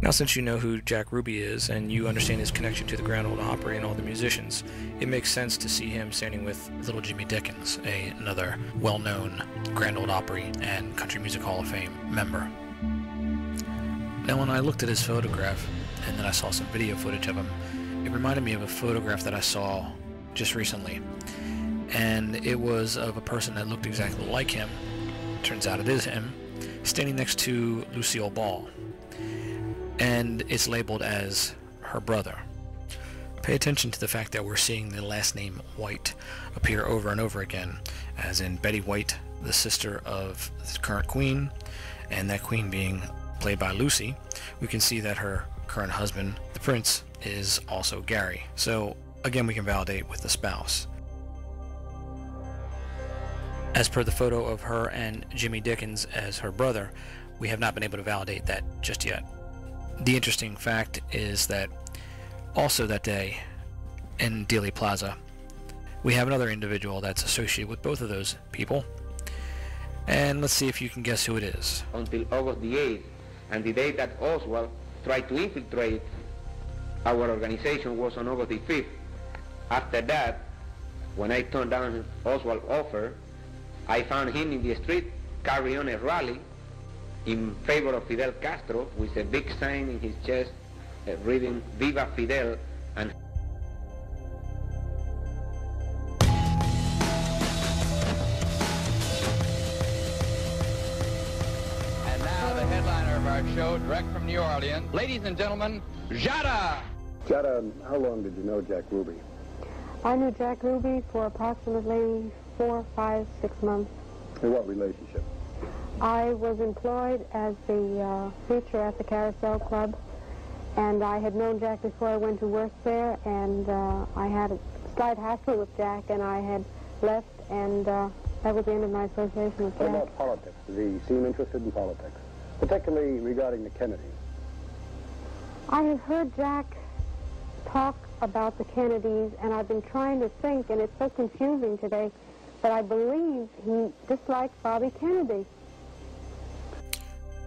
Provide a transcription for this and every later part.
Now, since you know who Jack Ruby is and you understand his connection to the Grand Ole Opry and all the musicians, it makes sense to see him standing with little Jimmy Dickens, another well-known Grand Ole Opry and Country Music Hall of Fame member. Now, when I looked at his photograph and then I saw some video footage of him, it reminded me of a photograph that I saw just recently. And it was of a person that looked exactly like him, turns out it is him, standing next to Lucille Ball. And it's labeled as her brother. Pay attention to the fact that we're seeing the last name White appear over and over again, as in Betty White, the sister of the current queen, and that queen being played by Lucy. We can see that her current husband, the prince, is also Gary. So again, we can validate with the spouse. As per the photo of her and Jimmy Dickens as her brother, we have not been able to validate that just yet. The interesting fact is that also that day in Dealey Plaza, we have another individual that's associated with both of those people. And let's see if you can guess who it is. Until August the 8th, and the day that Oswald tried to infiltrate our organization was on August the 5th. After that, when I turned down Oswald's offer, I found him in the street carrying on a rally in favor of Fidel Castro with a big sign in his chest reading Viva Fidel. And now the headliner of our show, direct from New Orleans. Ladies and gentlemen, Jada! Jada, how long did you know Jack Ruby? I knew Jack Ruby for approximately 4, 5, 6 months. In what relationship? I was employed as the feature at the Carousel Club, and I had known Jack before I went to work there, and I had a slight hassle with Jack, and I had left, and that was the end of my association with Jack. What about politics? Did he seem interested in politics, particularly regarding the Kennedys? I have heard Jack talk about the Kennedys, and I've been trying to think, and it's so confusing today, but I believe he disliked Bobby Kennedy.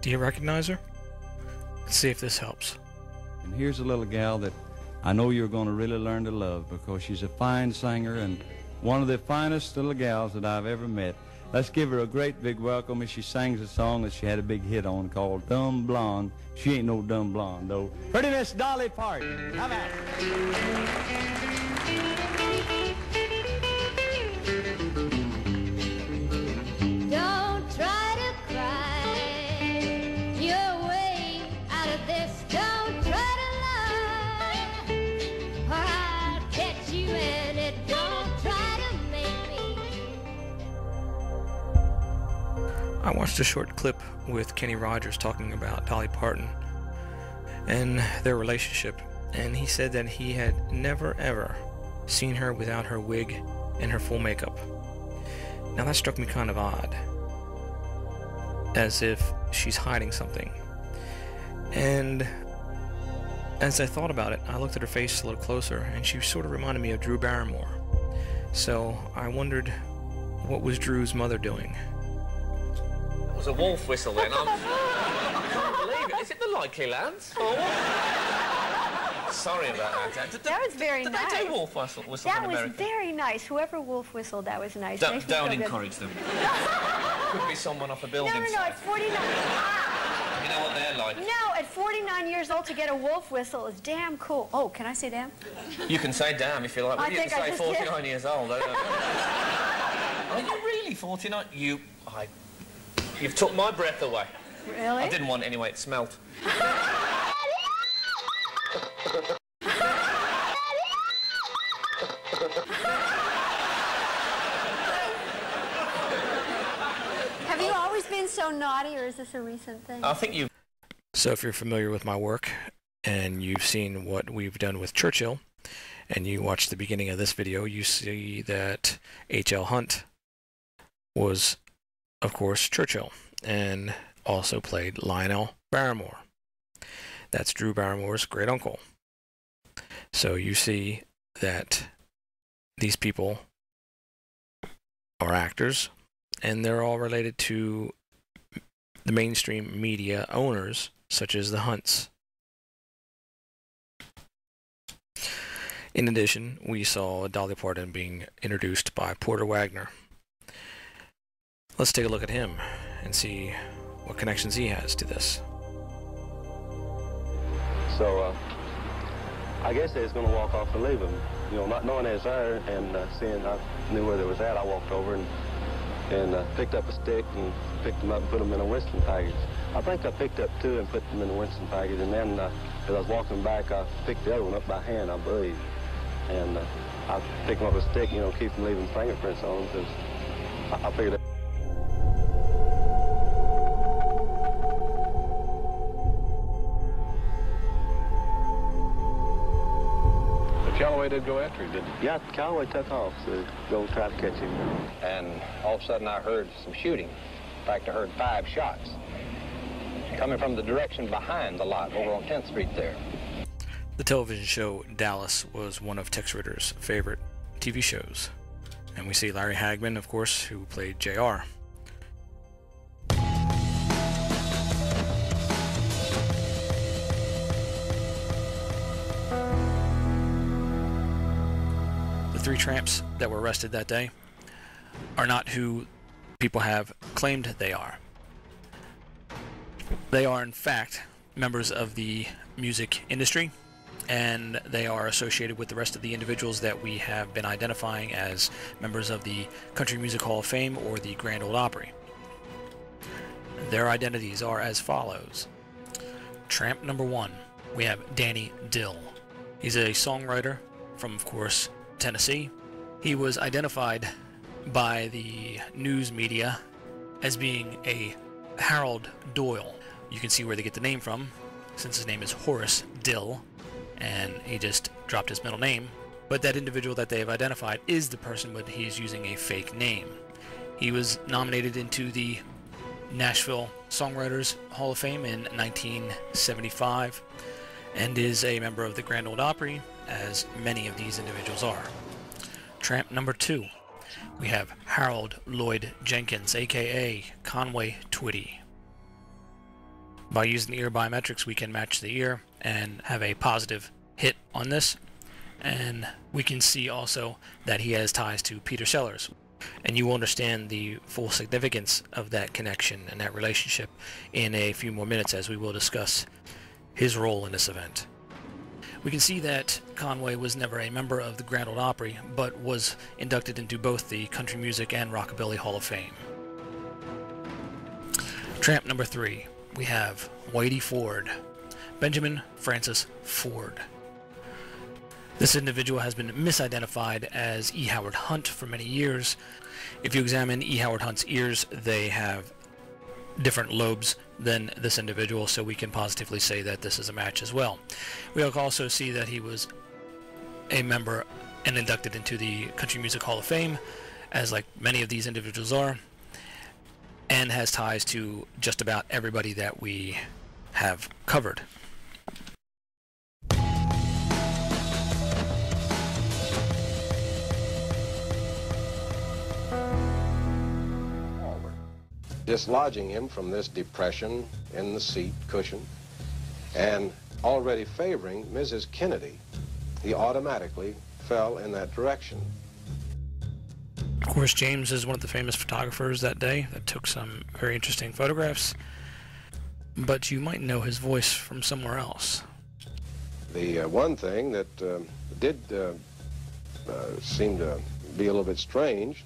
Do you recognize her? Let's see if this helps. And here's a little gal that I know you're going to really learn to love, because she's a fine singer and one of the finest little gals that I've ever met. Let's give her a great big welcome as she sings a song that she had a big hit on called Dumb Blonde. She ain't no dumb blonde, though. Pretty Miss Dolly Parton. How about it? I watched a short clip with Kenny Rogers talking about Dolly Parton and their relationship, and he said that he had never ever seen her without her wig and her full makeup. Now that struck me kind of odd, as if she's hiding something. And as I thought about it, I looked at her face a little closer, and she sort of reminded me of Drew Barrymore. So I wondered, what was Drew's mother doing? It was a wolf whistle then. I can't believe it. Is it the Likely Lads? Oh, sorry about that. That was very nice. Did they do wolf whistle That in was America? very nice. Whoever wolf whistled, that was nice. Don't encourage them. Could be someone off a building No, site. it's 49. You know what they're like. No, at 49 years old to get a wolf whistle is damn cool. Oh, can I say damn? You can say damn if you like, but you can say just 49 years old. Are you really 49? You've took my breath away. Really? I didn't want it anyway, it smelt. Have you always been so naughty, or is this a recent thing? I think you... So if you're familiar with my work, and you've seen what we've done with Churchill, and you watch the beginning of this video, you see that H.L. Hunt was, of course, Churchill, and also played Lionel Barrymore. That's Drew Barrymore's great uncle. So you see that these people are actors, and they're all related to the mainstream media owners, such as the Hunts. In addition, we saw Dolly Parton being introduced by Porter Wagner. Let's take a look at him and see what connections he has to this. So, I guess they was going to walk off and leave him. You know, not knowing they was there and seeing I knew where they was at, I walked over and picked up a stick and picked them up and put them in a Winston package. I think I picked up 2 and put them in a Winston package, and then as I was walking back, I picked the other one up by hand, I believe. And I picked them up with a stick, you know, keep from leaving fingerprints on them, because I figured Calloway did go after him, didn't he? Yeah, Calloway took off to go try to catch him. And all of a sudden I heard some shooting. In fact, I heard 5 shots coming from the direction behind the lot over on 10th Street there. The television show Dallas was one of Tex Ritter's favorite TV shows. And we see Larry Hagman, of course, who played JR. The 3 tramps that were arrested that day are not who people have claimed they are. They are, in fact, members of the music industry, and they are associated with the rest of the individuals that we have been identifying as members of the Country Music Hall of Fame or the Grand Ole Opry. Their identities are as follows. Tramp number 1, we have Danny Dill. He's a songwriter from, of course, Tennessee. He was identified by the news media as being a Harold Doyle. You can see where they get the name from, since his name is Horace Dill, and he just dropped his middle name. But that individual that they have identified is the person, but he's using a fake name. He was nominated into the Nashville Songwriters Hall of Fame in 1975 and is a member of the Grand Ole Opry, as many of these individuals are. Tramp number 2, we have Harold Lloyd Jenkins, aka Conway Twitty. By using the ear biometrics, we can match the ear and have a positive hit on this, and we can see also that he has ties to Peter Sellers, and you will understand the full significance of that connection and that relationship in a few more minutes as we will discuss his role in this event. We can see that Conway was never a member of the Grand Ole Opry, but was inducted into both the Country Music and Rockabilly Hall of Fame. Tramp number 3, we have Whitey Ford, Benjamin Francis Ford. This individual has been misidentified as E. Howard Hunt for many years. If you examine E. Howard Hunt's ears, they have different lobes than this individual, so we can positively say that this is a match as well. We also see that he was a member and inducted into the Country Music Hall of Fame, as like many of these individuals are, and has ties to just about everybody that we have covered. Dislodging him from this depression in the seat cushion and already favoring Mrs. Kennedy, he automatically fell in that direction. Of course, James is one of the famous photographers that day that took some very interesting photographs, but you might know his voice from somewhere else. The one thing that did seem to be a little bit strange,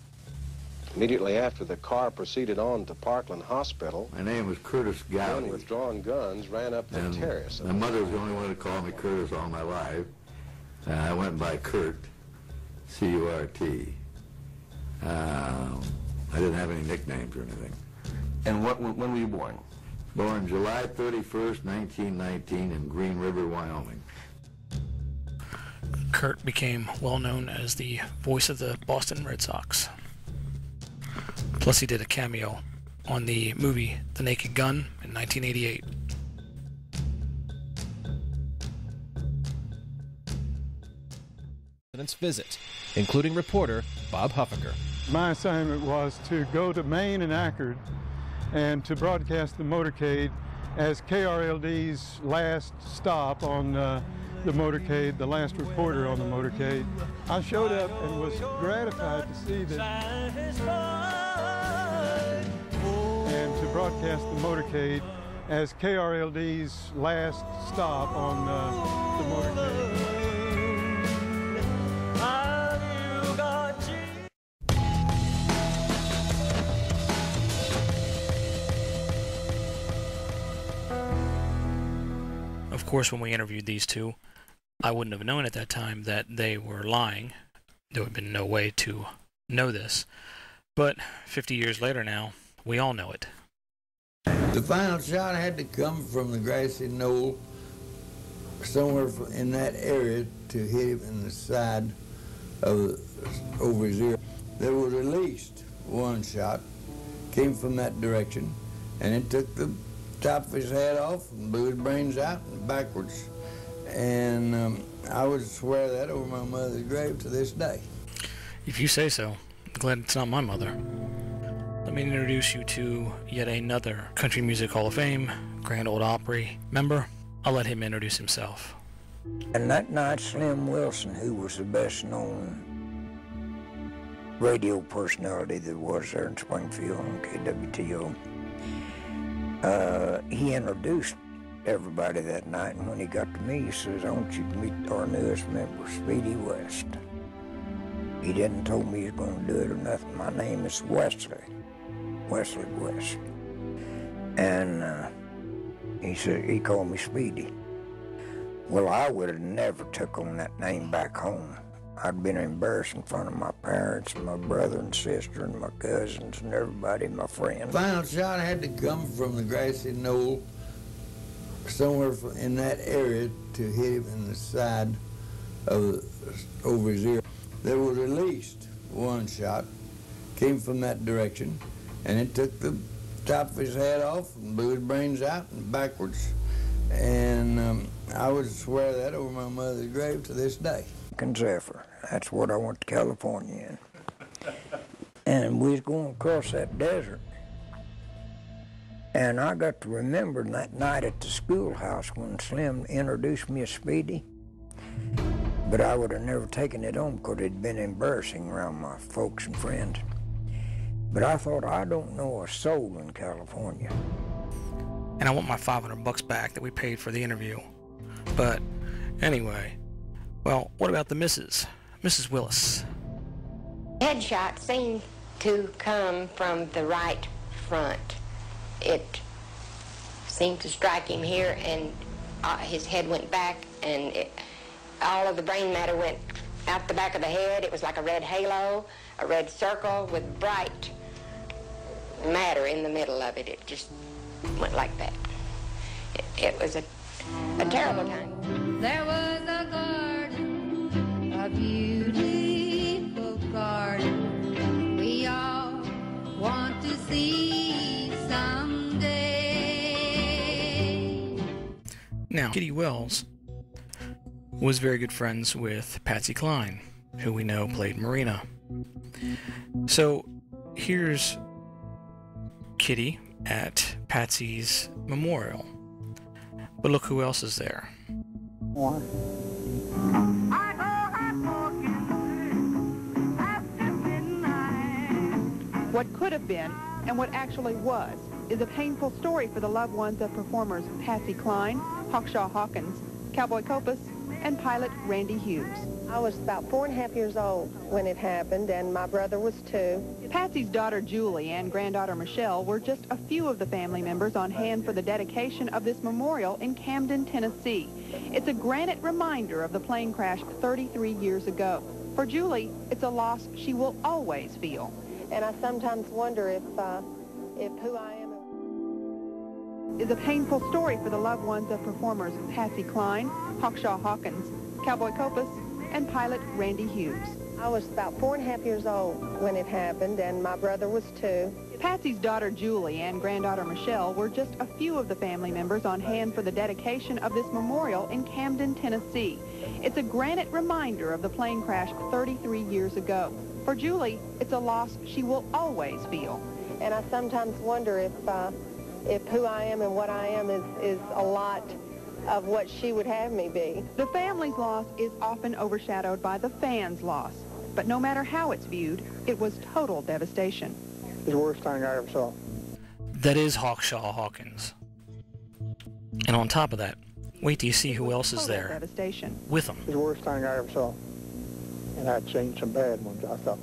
immediately after the car proceeded on to Parkland Hospital, my name was Curtis Gowdy. men with drawn guns ran up the terrace. My mother was the only one to call me Curtis all my life. I went by Kurt, C-U-R-T. I didn't have any nicknames or anything. And when were you born? Born July 31st, 1919 in Green River, Wyoming. Kurt became well known as the voice of the Boston Red Sox. Plus he did a cameo on the movie The Naked Gun in 1988. Visit, including reporter Bob Huffaker. My assignment was to go to Maine and Acard and to broadcast the motorcade as KRLD's last stop on the motorcade, the last reporter on the motorcade. I showed up and was gratified to see that and to broadcast the motorcade as KRLD's last stop on the motorcade. Of course, when we interviewed these two, I wouldn't have known at that time that they were lying. There would have been no way to know this. But 50 years later now, we all know it. The final shot had to come from the grassy knoll, somewhere in that area, to hit him in the side of over his ear. There was at least one shot, came from that direction, and it took the top of his head off and blew his brains out and backwards. And I would swear that over my mother's grave to this day. If you say so. I'm glad it's not my mother. Let me introduce you to yet another Country Music Hall of Fame, Grand Ole Opry member. I'll let him introduce himself. And that night, Slim Wilson, who was the best known radio personality there was there in Springfield on KWTO, he introduced everybody that night, and when he got to me, he says, "I want you to meet our newest member, Speedy West." He didn't tell me he was going to do it or nothing. My name is Wesley West. And he said, he called me Speedy. Well, I would have never took on that name back home. I'd been embarrassed in front of my parents and my brother and sister and my cousins and everybody, my friends. The final shot had to come from the grassy knoll, somewhere in that area, to hit him in the side of over his ear. There was at least one shot, came from that direction, and it took the top of his head off and blew his brains out and backwards. And I would swear that over my mother's grave to this day. Zephyr, that's what I went to California in. And we was going across that desert. And I got to remember that night at the schoolhouse when Slim introduced me as Speedy. But I would have never taken it on because it'd been embarrassing around my folks and friends. But I thought, I don't know a soul in California. And I want my $500 back that we paid for the interview. But anyway, well, what about the Mrs. Willis? Headshot seemed to come from the right front. It seemed to strike him here, and his head went back, and all of the brain matter went out the back of the head. It was like a red halo, a red circle with bright matter in the middle of it. It just went like that. It was a terrible time. There was a garden, a beautiful garden, we all want to see someday. Now, Kitty Wells was very good friends with Patsy Cline, who we know played Marina. So here's Kitty at Patsy's memorial. But look who else is there. What could have been, and what actually was, is a painful story for the loved ones of performers Patsy Cline, Hawkshaw Hawkins, Cowboy Copas, and pilot Randy Hughes. I was about 4.5 years old when it happened, and my brother was 2. Patsy's daughter Julie and granddaughter Michelle were just a few of the family members on hand for the dedication of this memorial in Camden, Tennessee. It's a granite reminder of the plane crash 33 years ago. For Julie, it's a loss she will always feel. And I sometimes wonder if who I am is a painful story for the loved ones of performers Patsy Cline, Hawkshaw Hawkins, Cowboy Copas, and pilot Randy Hughes. I was about 4.5 years old when it happened, and my brother was 2. Patsy's daughter Julie and granddaughter Michelle were just a few of the family members on hand for the dedication of this memorial in Camden, Tennessee. It's a granite reminder of the plane crash 33 years ago. For Julie, it's a loss she will always feel. And I sometimes wonder if who I am and what I am is a lot of what she would have me be. The family's loss is often overshadowed by the fans' loss. But no matter how it's viewed, it was total devastation. It's the worst thing I ever saw. That is Hawkshaw Hawkins. And on top of that, wait till you see who else is there with him. It's the worst thing I ever saw. And I'd seen some bad ones, I thought.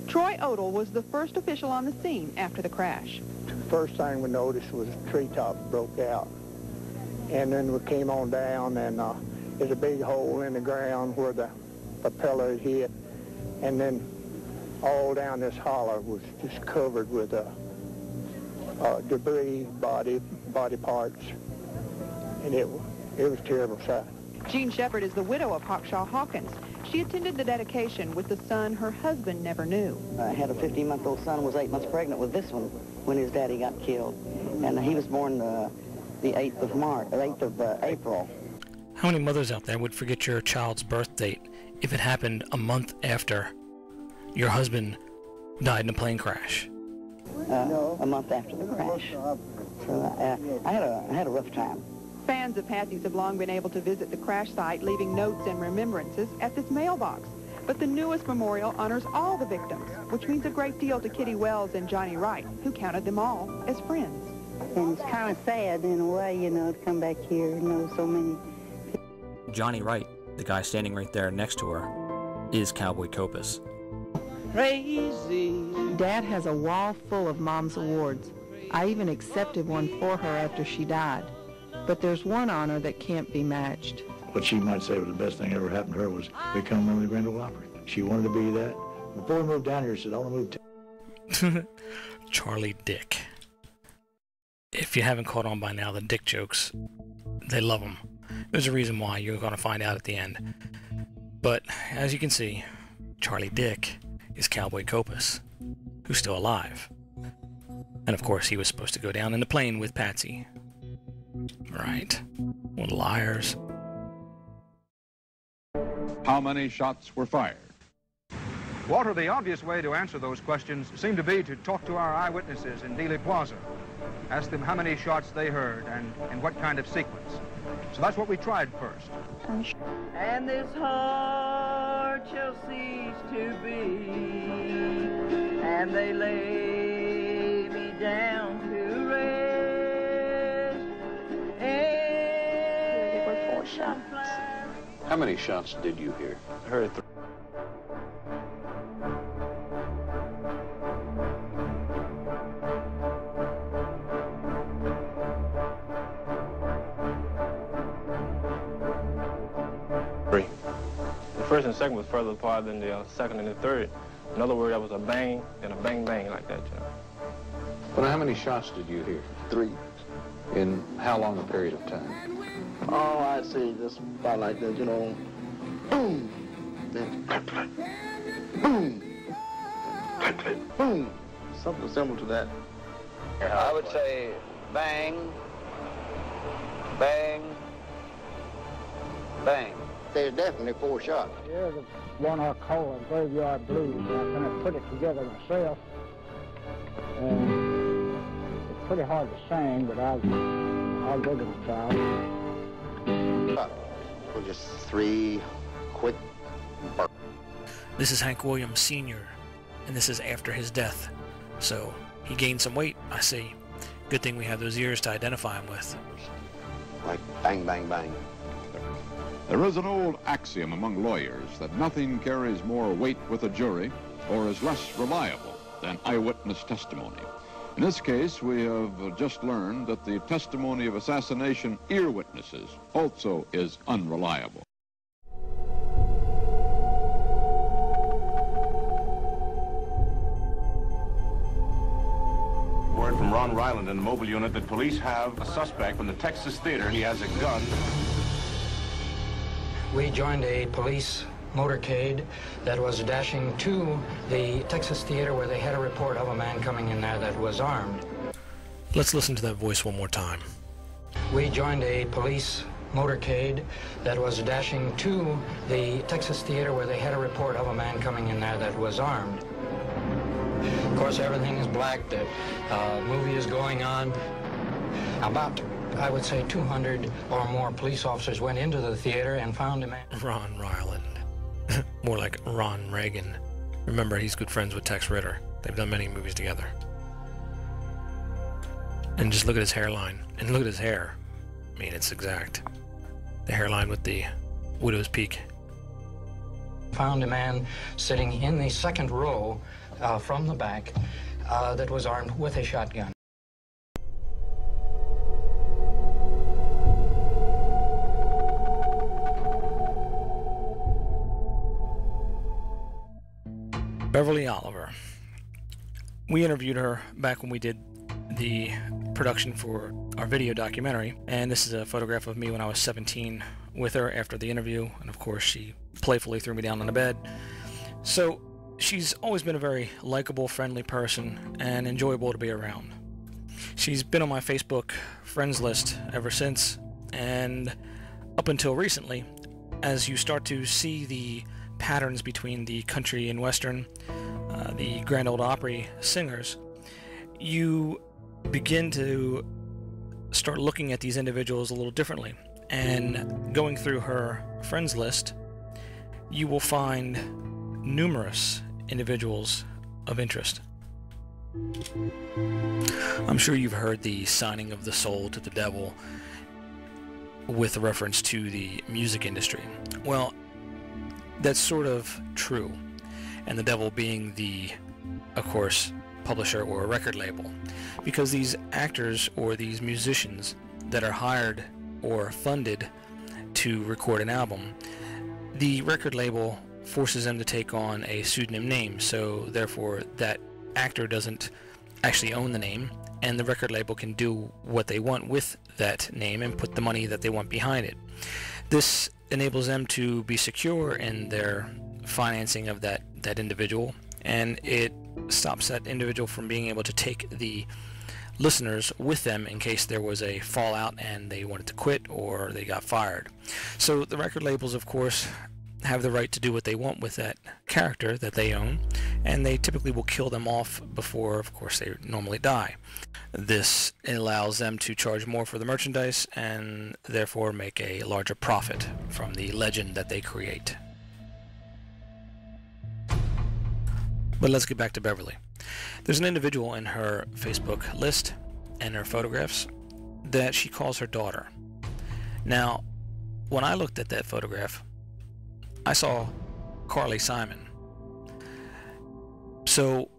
Troy Odell was the first official on the scene after the crash. The first thing we noticed was a treetop broke out. And then we came on down, and there's a big hole in the ground where the propeller had hit. And then all down this hollow was just covered with debris, body parts. And it was a terrible sight. Jean Shepherd is the widow of Hawkshaw Hawkins. She attended the dedication with the son her husband never knew. I had a 15-month-old son, was 8 months pregnant with this one when his daddy got killed. And he was born the 8th of April. How many mothers out there would forget your child's birth date if it happened a month after your husband died in a plane crash? A month after the crash. So I had a rough time. Fans of Patsy's have long been able to visit the crash site, leaving notes and remembrances at this mailbox. But the newest memorial honors all the victims, which means a great deal to Kitty Wells and Johnny Wright, who counted them all as friends. And it's kind of sad in a way, you know, to come back here and know so many. Johnny Wright, the guy standing right there next to her, is Cowboy Copus. Crazy. Dad has a wall full of Mom's awards. I even accepted one for her after she died. But there's one honor that can't be matched. What she might say was the best thing ever happened to her was become a member of the Grand Ole Opry. She wanted to be that. Before we moved down here, she said, I want to move to... Charlie Dick. If you haven't caught on by now, the Dick jokes, they love them. There's a reason why you're going to find out at the end. But, as you can see, Charlie Dick is Cowboy Copus, who's still alive. And of course, he was supposed to go down in the plane with Patsy. Right. What liars. How many shots were fired? Walter, the obvious way to answer those questions seemed to be to talk to our eyewitnesses in Dealey Plaza. Ask them how many shots they heard and in what kind of sequence. So that's what we tried first. And this heart shall cease to beat, and they lay me down to rest. There were 4 shots. How many shots did you hear? I heard 3. The first and second was further apart than the second and the third. In other words, that was a bang and a bang bang like that, you know. Well, how many shots did you hear? 3. In how long a period of time? Oh, I'd say just about like that, you know. Boom! Then clap, clap. Boom! Clap, clap. Boom! Something similar to that. I would say bang, bang, bang. There's definitely 4 shots. Yeah, the one I call a graveyard blues. I kind of put it together myself. And it's pretty hard to sing, but I'll give it a try. Well, just 3 quick bursts. This is Hank Williams Sr., and this is after his death. So he gained some weight, I see. Good thing we have those ears to identify him with. Like bang, bang, bang. There is an old axiom among lawyers that nothing carries more weight with a jury or is less reliable than eyewitness testimony. In this case, we have just learned that the testimony of assassination ear witnesses also is unreliable. Word from Ron Ryland in the mobile unit that police have a suspect from the Texas Theater. He has a gun. We joined a police motorcade that was dashing to the Texas Theater where they had a report of a man coming in there that was armed. Let's listen to that voice one more time. We joined a police motorcade that was dashing to the Texas Theater where they had a report of a man coming in there that was armed. Of course, everything is black. The movie is going on. About I would say 200 or more police officers went into the theater and found a man. Ron Ryland. More like Ron Reagan. Remember, he's good friends with Tex Ritter. They've done many movies together. And just look at his hairline. And look at his hair. I mean, it's exact. The hairline with the widow's peak. Found a man sitting in the second row from the back that was armed with a shotgun. Beverly Oliver. We interviewed her back when we did the production for our video documentary, and this is a photograph of me when I was 17 with her after the interview, and of course she playfully threw me down on the bed. So she's always been a very likable, friendly person and enjoyable to be around. She's been on my Facebook friends list ever since, and up until recently, as you start to see the patterns between the country and western, the Grand Ole Opry singers, you begin to start looking at these individuals a little differently. And going through her friends list, you will find numerous individuals of interest. I'm sure you've heard the signing of the soul to the devil with reference to the music industry. Well, that's sort of true, and the devil being the, of course, publisher or a record label, because these actors or these musicians that are hired or funded to record an album, the record label forces them to take on a pseudonym name, so therefore that actor doesn't actually own the name, and the record label can do what they want with that name and put the money that they want behind it. This enables them to be secure in their financing of that individual, and it stops that individual from being able to take the listeners with them in case there was a fallout and they wanted to quit or they got fired. So the record labels, of course, have the right to do what they want with that character that they own, and they typically will kill them off before, of course, they normally die. This allows them to charge more for the merchandise and therefore make a larger profit from the legend that they create. But let's get back to Beverly. There's an individual in her Facebook list and her photographs that she calls her daughter. Now, when I looked at that photograph, I saw Carly Simon. So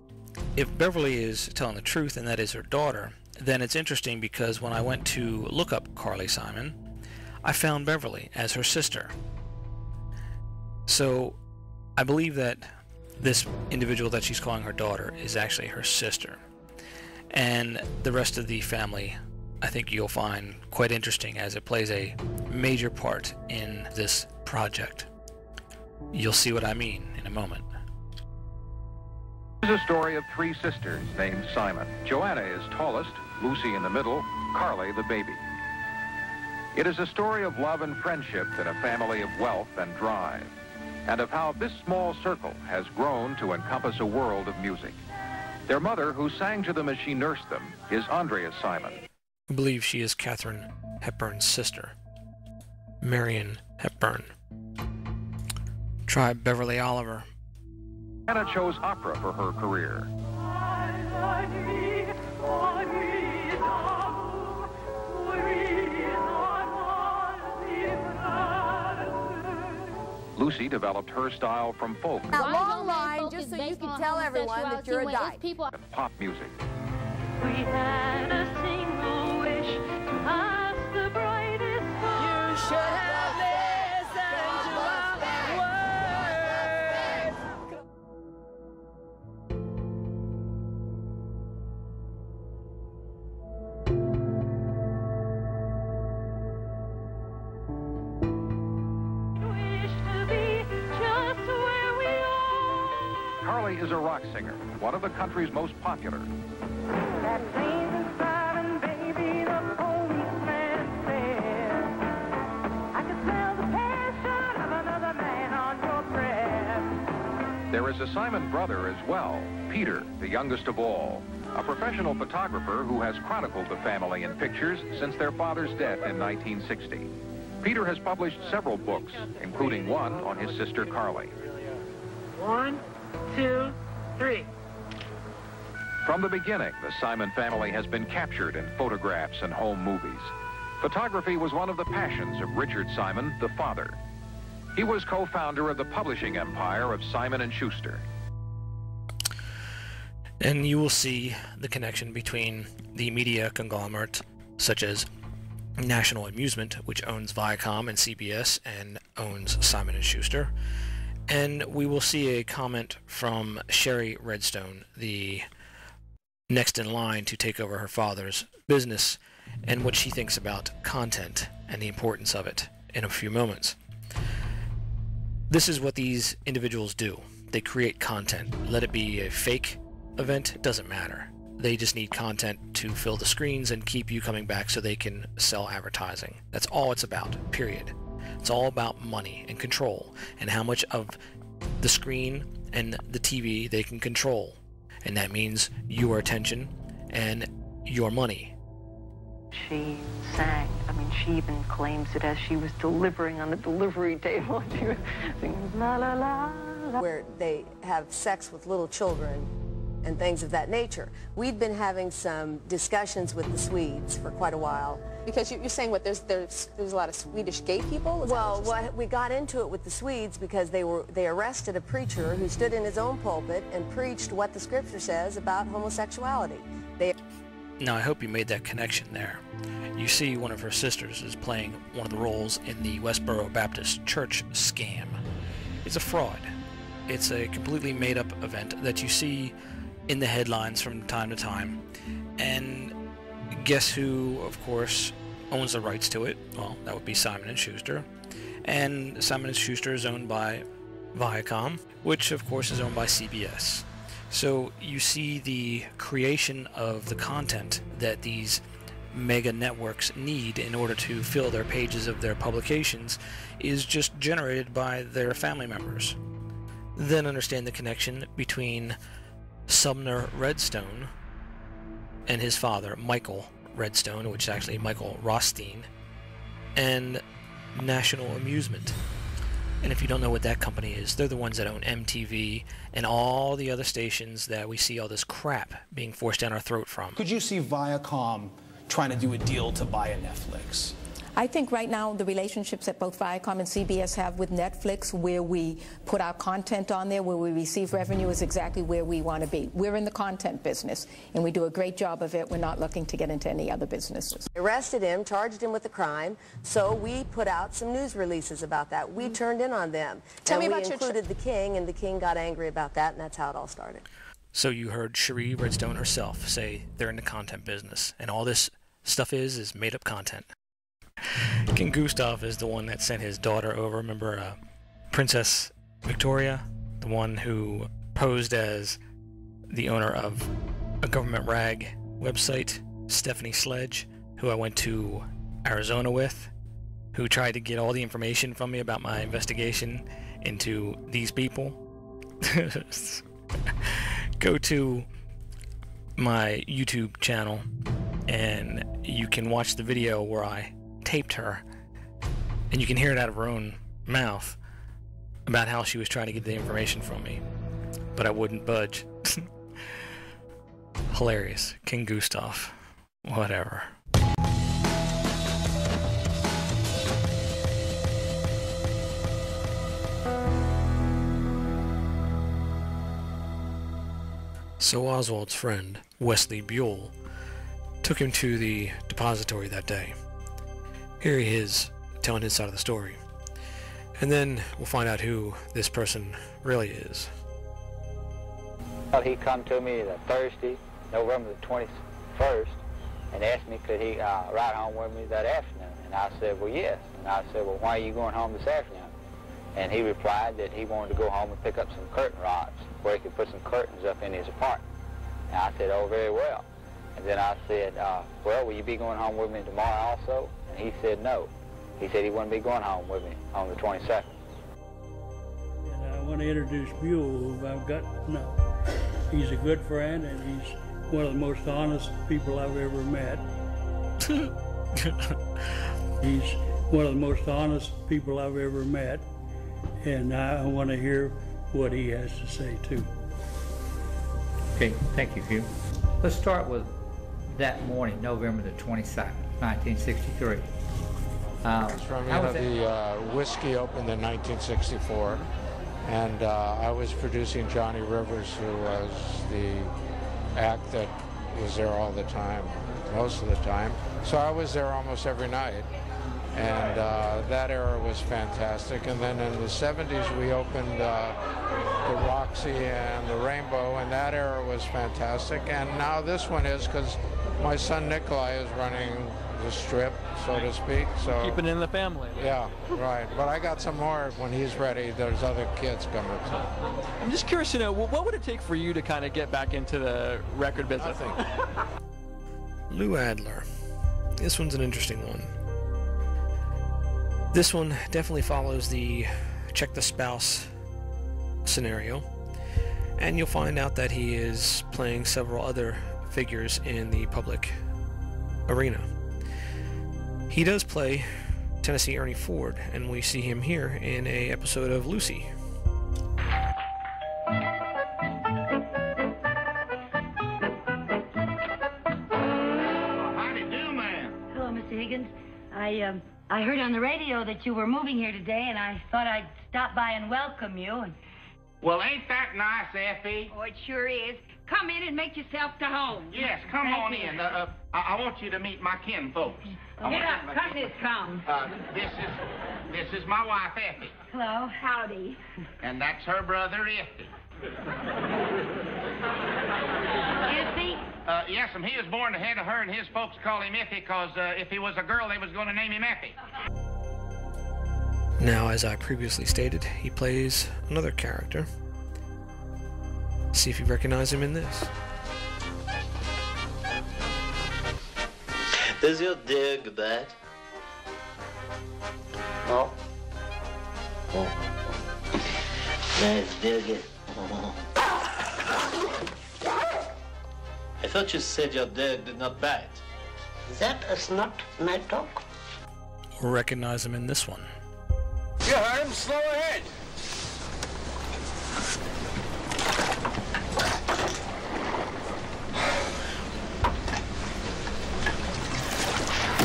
if Beverly is telling the truth and that is her daughter, then it's interesting because when I went to look up Carly Simon, I found Beverly as her sister. So I believe that this individual that she's calling her daughter is actually her sister. And the rest of the family, I think you'll find quite interesting as it plays a major part in this project. You'll see what I mean in a moment. This is a story of three sisters named Simon. Joanna is tallest, Lucy in the middle, Carly the baby. It is a story of love and friendship in a family of wealth and drive, and of how this small circle has grown to encompass a world of music. Their mother, who sang to them as she nursed them, is Andrea Simon. I believe she is Katharine Hepburn's sister, Marion Hepburn. Try Beverly Oliver. Anna chose opera for her career. Lucy developed her style from folk A long line just so you can tell everyone that you're a dyke. and pop music. We had a single wish to ask the brightest star. You should have listened to our words. Wish to be just where we are. Carly is a rock singer, one of the country's most popular. That same silent baby, the policeman said, I could smell the passion of another man on your breath. There is a Simon brother as well, Peter, the youngest of all. a professional photographer who has chronicled the family in pictures since their father's death in 1960. Peter has published several books, including one on his sister Carly. 1, 2, 3. From the beginning, the Simon family has been captured in photographs and home movies. Photography was one of the passions of Richard Simon, the father. He was co-founder of the publishing empire of Simon & Schuster. And you will see the connection between the media conglomerate, such as National Amusement, which owns Viacom and CBS and owns Simon & Schuster. And we will see a comment from Sherry Redstone, the next in line to take over her father's business, and what she thinks about content and the importance of it in a few moments. This is what these individuals do. They create content. Let it be a fake event, it doesn't matter. They just need content to fill the screens and keep you coming back so they can sell advertising. That's all it's about, period. It's all about money and control and how much of the screen and the TV they can control. And that means your attention and your money. She sang. I mean, she even claims it as she was delivering on the delivery table. She was singing la la la la. Where they have sex with little children and things of that nature. We'd been having some discussions with the Swedes for quite a while. Because you're saying what, there's a lot of Swedish gay people? Well, we got into it with the Swedes because they arrested a preacher who stood in his own pulpit and preached what the scripture says about homosexuality. Now, I hope you made that connection there. You see one of her sisters is playing one of the roles in the Westboro Baptist Church scam. It's a fraud. It's a completely made-up event that you see in the headlines from time to time. And guess who, of course, owns the rights to it? Well, that would be Simon & Schuster. And Simon & Schuster is owned by Viacom, which of course is owned by CBS. So you see the creation of the content that these mega networks need in order to fill their pages of their publications is just generated by their family members. Then understand the connection between Sumner Redstone and his father, Michael Redstone, which is actually Michael Rothstein, and National Amusement. And if you don't know what that company is, they're the ones that own MTV and all the other stations that we see all this crap being forced down our throat from. Could you see Viacom trying to do a deal to buy a Netflix? I think right now the relationships that both Viacom and CBS have with Netflix, where we put our content on there, where we receive revenue, is exactly where we want to be. We're in the content business, and we do a great job of it. We're not looking to get into any other businesses. They arrested him, charged him with a crime, so we put out some news releases about that. We turned in on them. Tell me and about we included the king, and the king got angry about that, and that's how it all started. So you heard Sherry Redstone herself say they're in the content business, and all this stuff is made-up content. King Gustav is the one that sent his daughter over. Remember Princess Victoria, the one who posed as the owner of a government rag website, Stephanie Sledge, who I went to Arizona with, who tried to get all the information from me about my investigation into these people. Go to my YouTube channel and you can watch the video where I taped her, and you can hear it out of her own mouth about how she was trying to get the information from me, but I wouldn't budge. Hilarious. King Gustav. Whatever. So Oswald's friend, Wesley Buell, took him to the depository that day. Here he is, telling his side of the story. And then we'll find out who this person really is. Well, he come to me Thursday, November the 21st, and asked me could he ride home with me that afternoon. And I said, well, yes. And I said, well, why are you going home this afternoon? And he replied that he wanted to go home and pick up some curtain rods where he could put some curtains up in his apartment. And I said, oh, very well. And then I said, well, will you be going home with me tomorrow also? And he said no. He said he wouldn't be going home with me on the 22nd. And I want to introduce Buell, who I've got to know. He's a good friend, and one of the most honest people I've ever met. He's one of the most honest people I've ever met, and I want to hear what he has to say too. Okay, thank you, Hugh. Let's start with that morning, November the 22nd, 1963. The whiskey opened in 1964, and I was producing Johnny Rivers, who was the act that was there all the time, most of the time. So I was there almost every night, and that era was fantastic. And then in the 70s, we opened the Roxy and the Rainbow, and that era was fantastic. And now this one is, because my son Nikolai is running the strip, so to speak. So keeping it in the family. Yeah, right. But I got some more when he's ready. There's other kids coming. So. I'm just curious to know, what would it take for you to kind of get back into the record business? Lou Adler. This one's an interesting one. This one definitely follows the check the spouse scenario, and you'll find out that he is playing several other figures in the public arena. He does play Tennessee Ernie Ford, and we see him here in an episode of Lucy. Hello, Mr. Higgins. I heard on the radio that you were moving here today, and I thought I'd stop by and welcome you. Well, ain't that nice, Effie? Oh, it sure is. Come in and make yourself to home. Yes, come on in. I want you to meet my kinfolks. Get up, Cousin, come. This is my wife, Effie. Hello, howdy. And that's her brother, Effie. Effie? Yes, and he was born ahead of her, and his folks call him Effie because if he was a girl, they was going to name him Effie. Now, as I previously stated, he plays another character. See if you recognize him in this. Does your dig that? No? Oh. Let's dig it. I thought you said your dog did not bite. That is not my dog. Or recognize him in this one. You heard him. Slow ahead.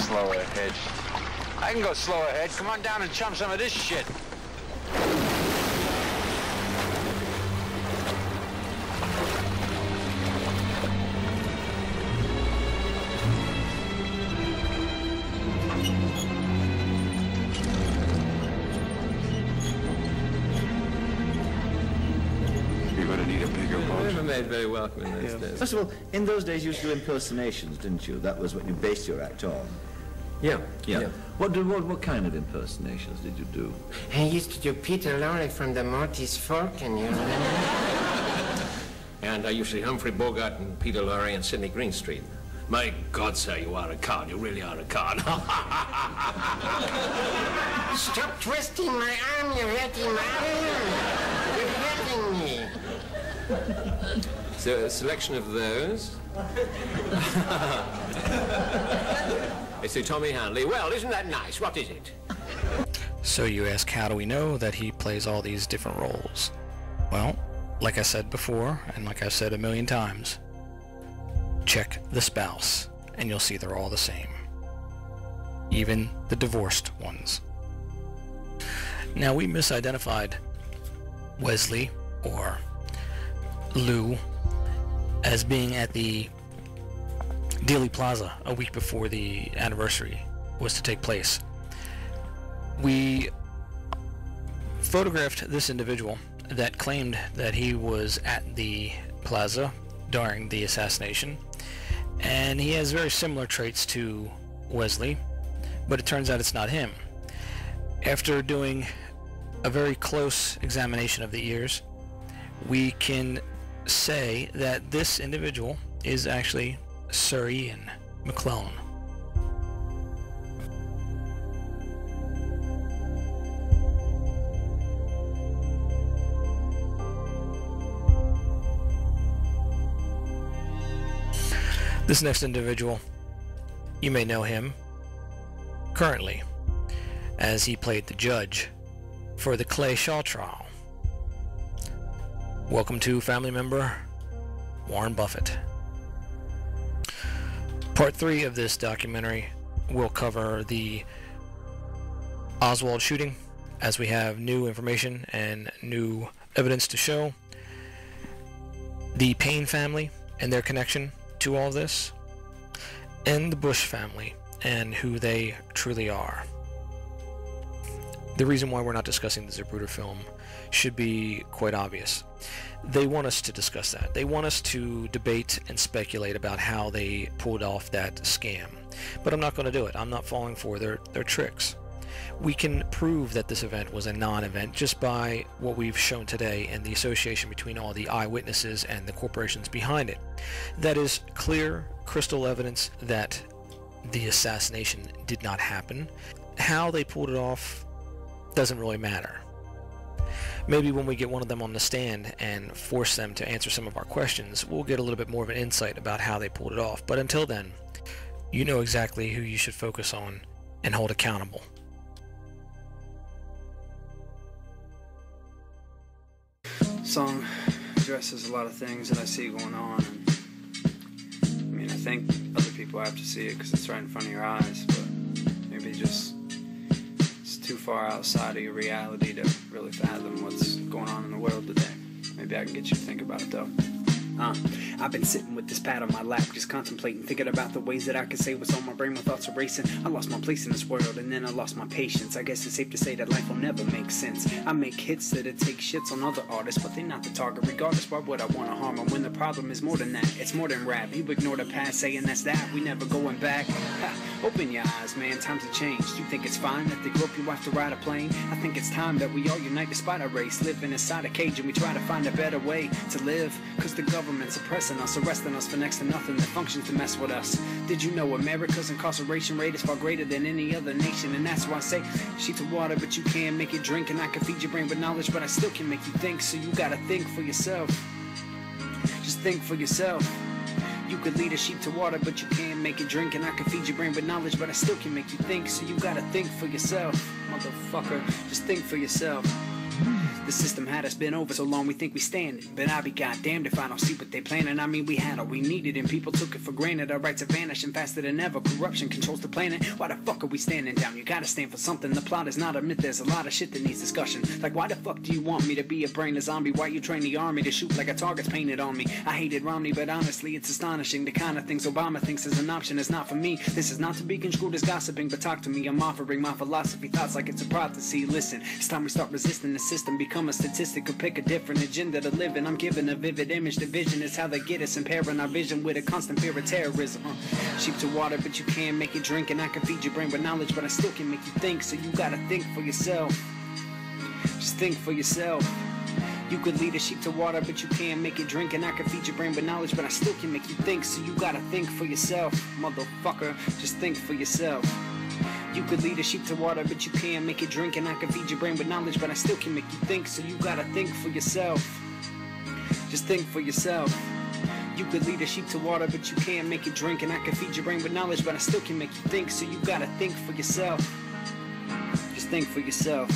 Slow ahead. I can go slow ahead. Come on down and chum some of this shit. Made very welcome in those days. First of all, in those days you used to do impersonations, didn't you? That was what you based your act on. Yeah. What kind of impersonations did you do? I used to do Peter Lorre from the Morty's Fork, and you know. And I usually Humphrey Bogart and Peter Lorre and Sidney Greenstreet. My God, sir, you are a card. You really are a card. Stop twisting my arm, you hurting my arm. You're hurting me. So a selection of those. I see Tommy Hanley. Well, isn't that nice? What is it? So you ask, how do we know that he plays all these different roles? Well, like I said before, and like I've said a million times, check the spouse, and you'll see they're all the same. Even the divorced ones. Now, we misidentified Wesley, or Lou, as being at the Dealey Plaza a week before the anniversary was to take place. We photographed this individual that claimed that he was at the plaza during the assassination, and he has very similar traits to Wesley, but it turns out it's not him. After doing a very close examination of the ears, we can say that this individual is actually Sir Ian McClellan. This next individual, you may know him currently as he played the judge for the Clay Shaw trial. Welcome to family member Warren Buffett. Part 3 of this documentary will cover the Oswald shooting, as we have new information and new evidence to show, the Payne family and their connection to all this, and the Bush family and who they truly are. The reason why we're not discussing the Zapruder film should be quite obvious. They want us to discuss that. They want us to debate and speculate about how they pulled off that scam. But I'm not going to do it. I'm not falling for their tricks. We can prove that this event was a non-event just by what we've shown today and the association between all the eyewitnesses and the corporations behind it. That is clear, crystal evidence that the assassination did not happen. How they pulled it off doesn't really matter. Maybe when we get one of them on the stand and force them to answer some of our questions, we'll get a little bit more of an insight about how they pulled it off. But until then, you know exactly who you should focus on and hold accountable. Song addresses a lot of things that I see going on. I mean, I think other people have to see it because it's right in front of your eyes, but maybe just it's too far outside of your reality to really fathom what's going on in the world today. Maybe I can get you to think about it though. I've been sitting with this pad on my lap, just contemplating, thinking about the ways that I can say what's on my brain. My thoughts are racing. I lost my place in this world, and then I lost my patience. I guess it's safe to say that life will never make sense. I make hits that'll take shits on other artists, but they're not the target. Regardless, why would I want to harm them when the problem is more than that? It's more than rap. You ignore the past, saying that's that. We never going back. Ha, open your eyes, man. Times have changed. You think it's fine that they rope you off to ride a plane? I think it's time that we all unite despite our race, living inside a cage, and we try to find a better way to live. Cause the government's oppressing us, arresting us for next to nothing that functions to mess with us. Did you know America's incarceration rate is far greater than any other nation? And that's why I say, sheets of water, but you can't make it drink. And I can feed your brain with knowledge, but I still can make you think. So you gotta think for yourself. Just think for yourself. You could lead a sheep to water, but you can't make it drink. And I can feed your brain with knowledge, but I still can make you think. So you gotta think for yourself, motherfucker. Just think for yourself. The system had us bent over so long we think we standing, but I'll be goddamned if I don't see what they planning. I mean, we had all we needed and people took it for granted. Our rights are vanishing faster than ever. Corruption controls the planet. Why the fuck are we standing down? You gotta stand for something. The plot is not a myth. There's a lot of shit that needs discussion. Like, why the fuck do you want me to be a brainless zombie? Why you train the army to shoot like a target's painted on me? I hated Romney, but honestly it's astonishing. The kind of things Obama thinks is an option is not for me. This is not to be construed as gossiping, but talk to me. I'm offering my philosophy thoughts like it's a prophecy. Listen, it's time we start resisting the system. Become a statistic or pick a different agenda to live in. I'm giving a vivid image. The vision is how they get us, impairing our vision with a constant fear of terrorism. Sheep to water, but you can't make it drink. And I can feed your brain with knowledge, but I still can make you think. So you gotta think for yourself. Just think for yourself. You could lead a sheep to water, but you can't make it drink. And I can feed your brain with knowledge, but I still can make you think. So you gotta think for yourself, motherfucker. Just think for yourself. You could lead a sheep to water, but you can't make it drink. And I can feed your brain with knowledge, but I still can make you think. So you gotta think for yourself. Just think for yourself. You could lead a sheep to water, but you can't make it drink. And I can feed your brain with knowledge, but I still can make you think. So you gotta think for yourself. Just think for yourself.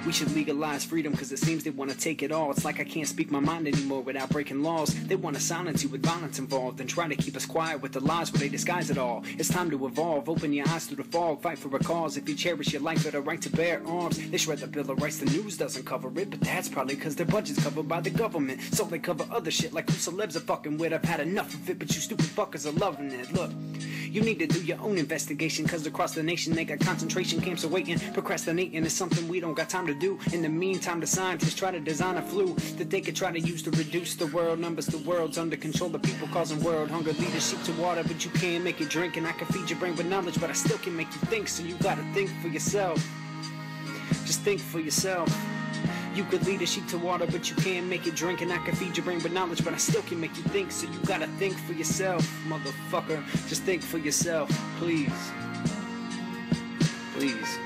We should legalize freedom because it seems they want to take it all. It's like I can't speak my mind anymore without breaking laws. They want to silence you with violence involved and try to keep us quiet with the lies where they disguise it all. It's time to evolve, open your eyes through the fog, fight for a cause. If you cherish your life with a right to bear arms, they shred the Bill of Rights, the news doesn't cover it. But that's probably because their budget's covered by the government, so they cover other shit like who celebs are fucking with. I've had enough of it, but you stupid fuckers are loving it. Look, you need to do your own investigation, cause across the nation they got concentration camps awaiting. Procrastinating is something we don't got time to do. In the meantime, the scientists try to design a flu that they could try to use to reduce the world numbers. The world's under control, the people causing world hunger. Lead a sheep to water, but you can't make it drink. And I can feed your brain with knowledge, but I still can make you think. So you gotta think for yourself. Just think for yourself. You could lead a sheep to water, but you can't make it drink. And I can feed your brain with knowledge, but I still can make you think. So you gotta think for yourself, motherfucker. Just think for yourself, please. Please.